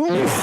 What's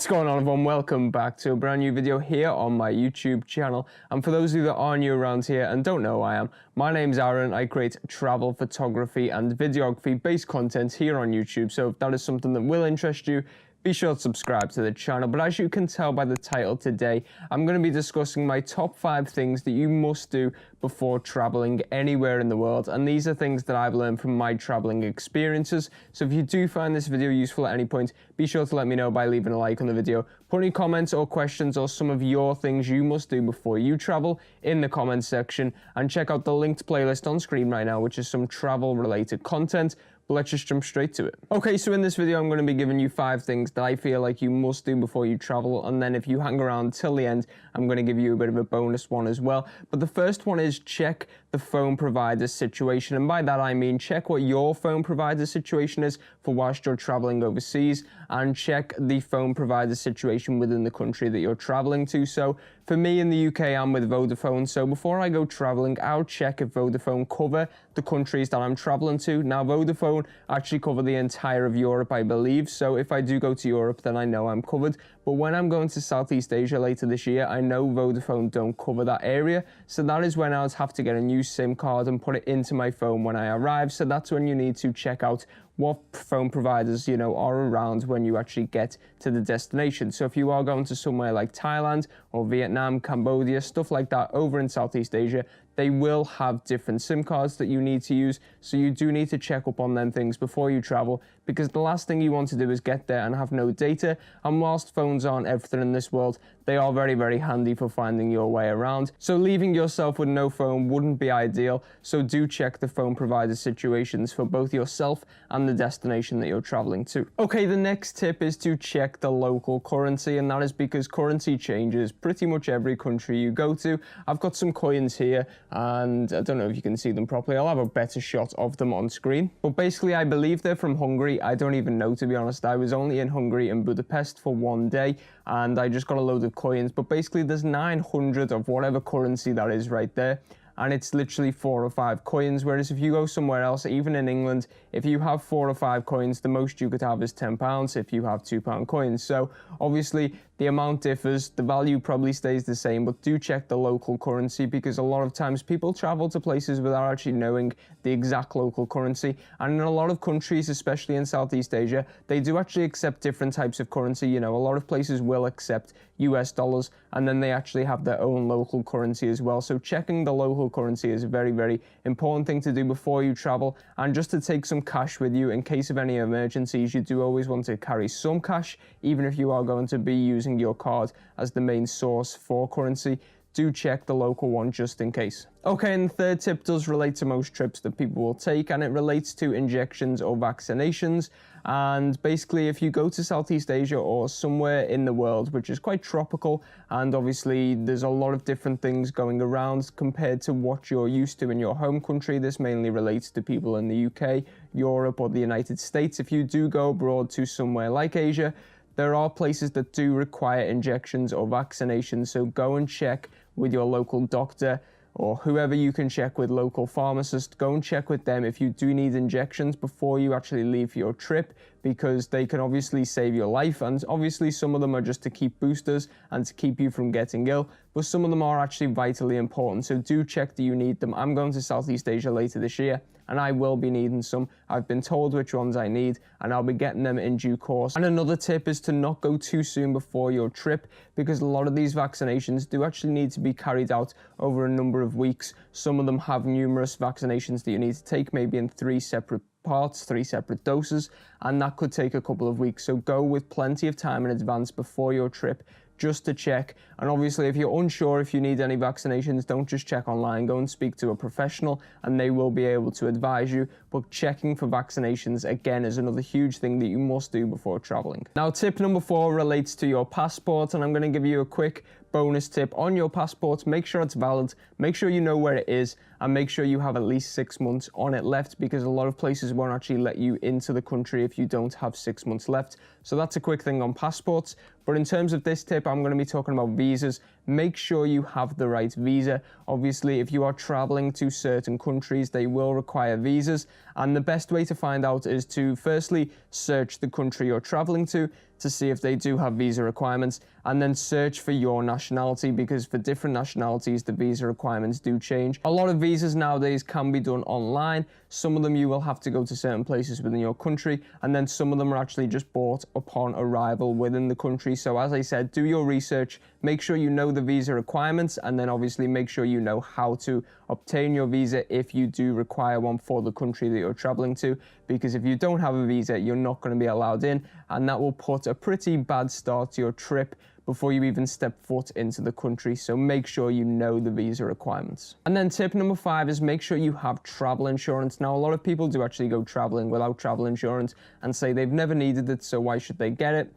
going on, everyone? Welcome back to a brand new video here on my YouTube channel. And for those of you that are new around here and don't know who I am, my name's Aaron. I create travel photography and videography based content here on YouTube. So if that is something that will interest you, be sure to subscribe to the channel. But as you can tell by the title today, I'm going to be discussing my top 5 things that you must do before traveling anywhere in the world. And these are things that I've learned from my traveling experiences. So if you do find this video useful at any point, be sure to let me know by leaving a like on the video. Put any comments or questions or some of your things you must do before you travel in the comments section, and check out the linked playlist on screen right now, which is some travel related content. But let's just jump straight to it. Okay, so in this video, I'm going to be giving you 5 things that I feel like you must do before you travel. And then if you hang around till the end, I'm going to give you a bit of a bonus one as well. But the first one is check the phone provider situation. And by that, I mean check what your phone provider situation is for whilst you're traveling overseas, and check the phone provider situation within the country that you're traveling to. So for me in the UK, I'm with Vodafone. So before I go traveling, I'll check if Vodafone cover the countries that I'm traveling to. Now, Vodafone actually cover the entire of Europe, I believe. So if I do go to Europe, then I know I'm covered. But when I'm going to Southeast Asia later this year, I know Vodafone don't cover that area. So that is when I would have to get a new SIM card and put it into my phone when I arrive. So that's when you need to check out what phone providers, are around when you actually get to the destination. So if you are going to somewhere like Thailand or Vietnam, Cambodia, stuff like that over in Southeast Asia, they will have different SIM cards that you need to use. So you do need to check up on them things before you travel, because the last thing you want to do is get there and have no data. And whilst phones aren't everything in this world, they are very, very handy for finding your way around. So leaving yourself with no phone wouldn't be ideal. So do check the phone provider situations for both yourself and the destination that you're traveling to. Okay, the next tip is to check the local currency, and that is because currency changes pretty much every country you go to. I've got some coins here, and I don't know if you can see them properly. I'll have a better shot of them on screen. But basically, I believe they're from Hungary. I don't even know, to be honest. I was only in Hungary and Budapest for one day, and I just got a load of coins. But basically, there's 900 of whatever currency that is right there, and it's literally 4 or 5 coins. Whereas if you go somewhere else, even in England, if you have 4 or 5 coins, the most you could have is £10 if you have £2 coins. So obviously the amount differs, the value probably stays the same, but do check the local currency, because a lot of times people travel to places without actually knowing the exact local currency. And in a lot of countries, especially in Southeast Asia, they do actually accept different types of currency. A lot of places will accept US dollars, and then they actually have their own local currency as well. So checking the local currency is a very, very important thing to do before you travel. And just to take some cash with you in case of any emergencies, you do always want to carry some cash, even if you are going to be using your card as the main source for currency. Do check the local one just in case. Okay, and the third tip does relate to most trips that people will take, and it relates to injections or vaccinations. And basically, if you go to Southeast Asia or somewhere in the world which is quite tropical, and obviously there's a lot of different things going around compared to what you're used to in your home country. This mainly relates to people in the UK, Europe, or the United States. If you do go abroad to somewhere like Asia, there are places that do require injections or vaccinations. So go and check with your local doctor, or whoever you can check with, local pharmacist. Go and check with them if you do need injections before you actually leave for your trip, because they can obviously save your life. And obviously some of them are just to keep boosters and to keep you from getting ill, but some of them are actually vitally important. So do check that you need them. I'm going to Southeast Asia later this year, and I will be needing some. I've been told which ones I need, and I'll be getting them in due course. And another tip is to not go too soon before your trip, because a lot of these vaccinations do actually need to be carried out over a number of weeks. Some of them have numerous vaccinations that you need to take, maybe in 3 separate parts, 3 separate doses, and that could take a couple of weeks. So go with plenty of time in advance before your trip, just to check. And obviously, if you're unsure if you need any vaccinations, don't just check online. Go and speak to a professional, and they will be able to advise you. But checking for vaccinations, again, is another huge thing that you must do before traveling. Now, tip number 4 relates to your passport, and I'm going to give you a quick bonus tip on your passport, make sure it's valid, make sure you know where it is, and make sure you have at least 6 months on it left, because a lot of places won't actually let you into the country if you don't have 6 months left. So that's a quick thing on passports. But in terms of this tip, I'm going to be talking about visas. Make sure you have the right visa. Obviously, if you are traveling to certain countries, they will require visas. And the best way to find out is to firstly search the country you're traveling to see if they do have visa requirements, and then search for your nationality, because for different nationalities, the visa requirements do change. A lot of visas nowadays can be done online. Some of them you will have to go to certain places within your country, and then some of them are actually just bought upon arrival within the country. So as I said, do your research, make sure you know the visa requirements, and then obviously make sure you know how to obtain your visa if you do require one for the country that you're traveling to, because if you don't have a visa, you're not going to be allowed in, and that will put a pretty bad start to your trip before you even step foot into the country. So make sure you know the visa requirements. And then tip number 5 is make sure you have travel insurance. Now, a lot of people do actually go traveling without travel insurance and say they've never needed it, so why should they get it?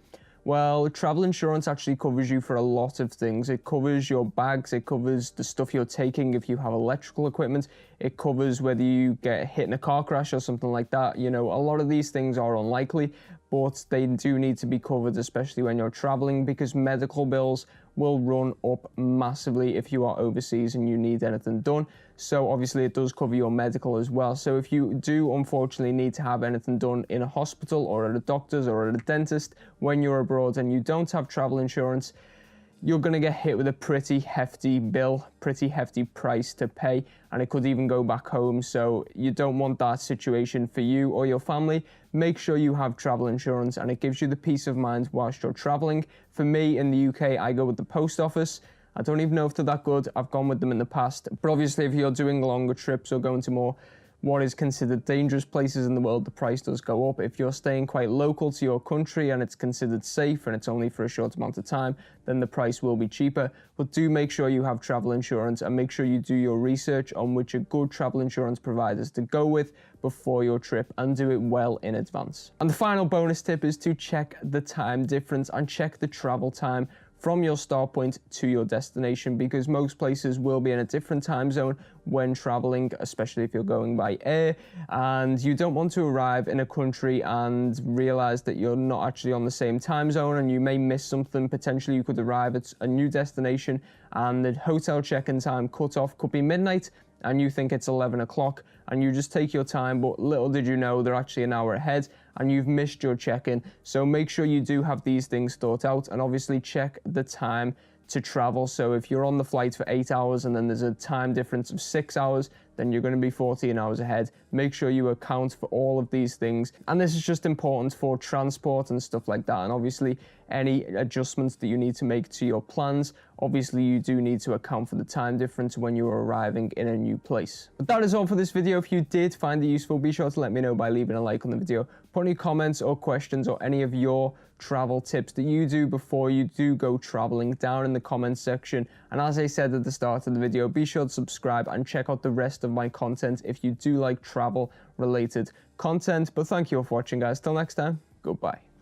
Well, travel insurance actually covers you for a lot of things. It covers your bags, it covers the stuff you're taking if you have electrical equipment, it covers whether you get hit in a car crash or something like that. You know, a lot of these things are unlikely, but they do need to be covered, especially when you're traveling, because medical bills will run up massively if you are overseas and you need anything done. So obviously it does cover your medical as well. So if you do unfortunately need to have anything done in a hospital or at a doctor's or at a dentist when you're abroad and you don't have travel insurance, you're going to get hit with a pretty hefty bill, pretty hefty price to pay, and it could even go back home. So you don't want that situation for you or your family. Make sure you have travel insurance, and it gives you the peace of mind whilst you're traveling. For me in the UK, I go with the post office. I don't even know if they're that good. I've gone with them in the past. But obviously, if you're doing longer trips or going to more what is considered dangerous places in the world, the price does go up. If you're staying quite local to your country and it's considered safe and it's only for a short amount of time, then the price will be cheaper. But do make sure you have travel insurance, and make sure you do your research on which are good travel insurance providers to go with before your trip, and do it well in advance. And the final bonus tip is to check the time difference and check the travel time from your start point to your destination, because most places will be in a different time zone when traveling, especially if you're going by air, and you don't want to arrive in a country and realize that you're not actually on the same time zone, and you may miss something. Potentially you could arrive at a new destination and the hotel check-in time cutoff could be midnight, and you think it's 11 o'clock, and you just take your time, but little did you know they're actually an hour ahead and you've missed your check-in. So make sure you do have these things thought out, and obviously check the time to travel. So if you're on the flight for 8 hours and then there's a time difference of 6 hours, then you're going to be 14 hours ahead. Make sure you account for all of these things. And this is just important for transport and stuff like that. And obviously any adjustments that you need to make to your plans, obviously you do need to account for the time difference when you're arriving in a new place. But that is all for this video. If you did find it useful, be sure to let me know by leaving a like on the video. Put any comments or questions or any of your travel tips that you do before you do go traveling down in the comments section. And as I said at the start of the video, be sure to subscribe and check out the rest of my content if you do like travel related content. But thank you all for watching, guys. Till next time, goodbye.